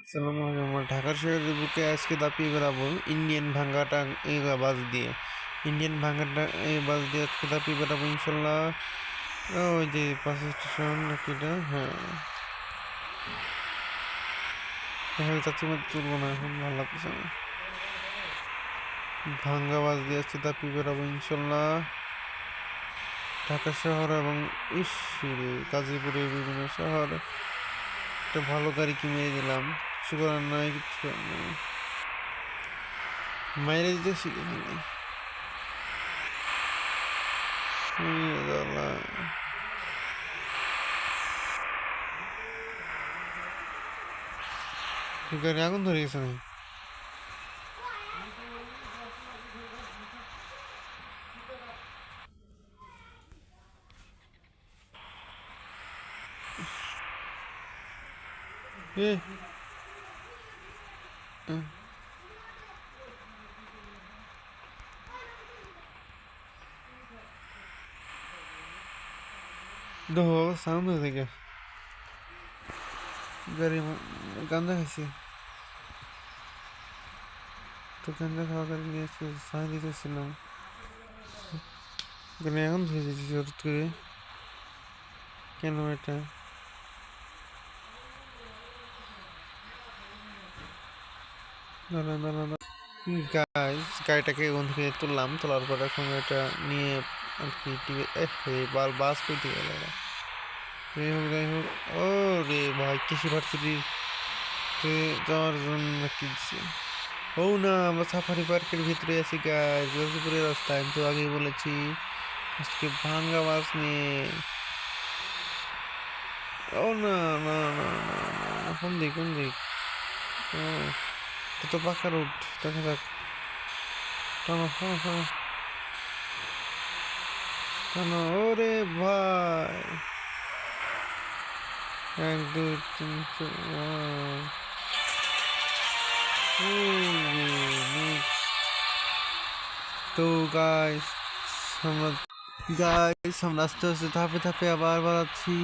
সালাম আলাইকুম। আমরা ঢাকা শহরের বুকে আজকে দাপিয়ে বেড়াবো ইন্ডিয়ান ভাঙ্গাটা এই বাস দিয়ে। ইন্ডিয়ান ভাঙ্গাটা এই বাস দিয়ে আজকে দাপিয়ে বেড়াবো ইনশাল্লাহ। ওই যে বাস স্টেশন নাকি এটা? হ্যাঁ, হ্যাঁ চাচ্ছি মতো তুলবো না, এখন ভালো লাগছে না। ভাঙ্গা বাস দিয়ে আজকে দাপিয়ে বেড়াবো ইনশাল্লাহ ঢাকা শহর এবং গাজীপুরের বিভিন্ন শহর। একটা ভালো গাড়ি কিনে দিলাম, কিছু করার নাই, কিছু করার নাই, মাইরে দিতে শিখে ফেলি। গাড়ি আগুন ধরে গেছে নাকি? এ দেখো সাউন্ড হয়ে থাকে, গাড়ি গাঞ্জা খাইছে তো, গাঞ্জা খাওয়া গাড়ি নিয়ে আজকে সাই দিতেছিলাম, গাড়ি এখন ধরে দিয়েছি হঠাৎ করে। কেন এটা? গাইস, গাড়িটাকে ওখান থেকে তুললাম, তোলার পর এখন এটা নিয়ে আর কি বাস কইতে গেল। যাই হোক, ও রে ভাই, কৃষি ভার্সিটিতে যাওয়ার জন্য কি দিচ্ছে। ও না, আমরা সাফারি পার্কের ভিতরে আছি গাইস, গাজীপুরের রাস্তায়। আমি তো আগেই বলেছি আজকে ভাঙ্গা বাস নিয়ে। ও না না না না না, কোন দিক কোন দিক? ও, এটা তো পাকা রোড, দেখা যাক। টানো টানো টানো টানো, ওরে ভাই, 1 2 3 4 তো গাইস, আমরা আমরা আস্তে আস্তে ধাপে ধাপে আবার বাড়াচ্ছি।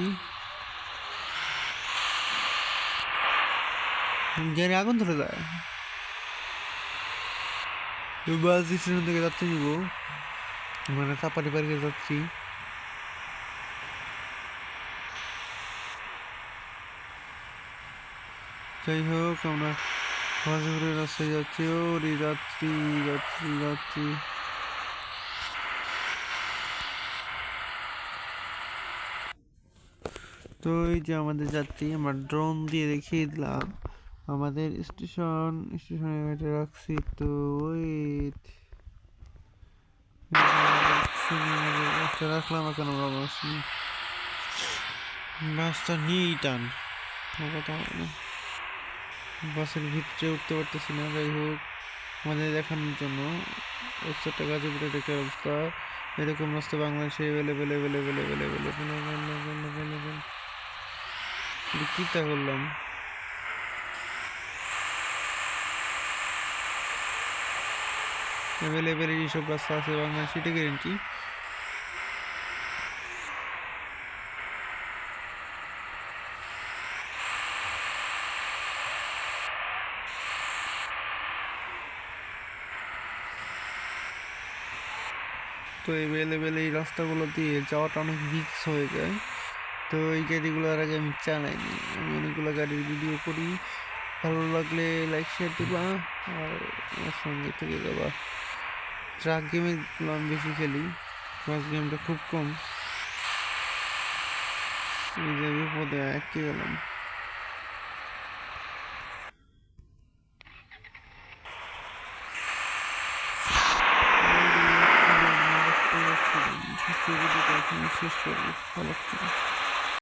গাড়ি আগুন ধরে যায়। বাস স্টেশন থেকে যাত্রী নিব, মানে সাফারি পার্কে যাচ্ছি। যাই হোক, আমরা গাজীপুরের রাস্তায় যাচ্ছি। ও রে, যাচ্ছি যাচ্ছি যাচ্ছি। তো এই যে আমাদের যাত্রী, আমরা ড্রোন দিয়ে দেখিয়ে দিলাম আমাদের স্টেশনে এটা রাখছি। তো ওয়েট, রাখলাম এখন আমরা বাসটা নিয়েই টান, কথা হবে না। বাসের ভিতরে উঠতে পারতেছি না। যাই হোক, আমাদের দেখানোর জন্য অবস্থাটা গাজীপুরের একটা অবস্থা। এরকম রাস্তা বাংলাদেশে এভেলেবেল এভেলেবেল এভেলেবেল এভেলেবেল। কিটা করলাম, এভেলেবেল এইসব রাস্তা আছে বাংলাদেশে, এটা গ্যারেন্টি। তো এভেলেবেল এই রাস্তাগুলো দিয়ে যাওয়াটা অনেক রিস্ক হয়ে যায়। তো এই গাড়িগুলোর আগে আমি চালাইনি, আমি অনেকগুলো গাড়ির ভিডিও করি। ভালো লাগলে লাইক শেয়ার দিবা, আর আমার সঙ্গে থেকে যাবা। ট্রাক গেমগুলো আমি বেশি খেলি, বাস গেমটা খুব কম। এই যে বিপদে আটকে গেলাম। শেষ করবো, ভালো লাগছে।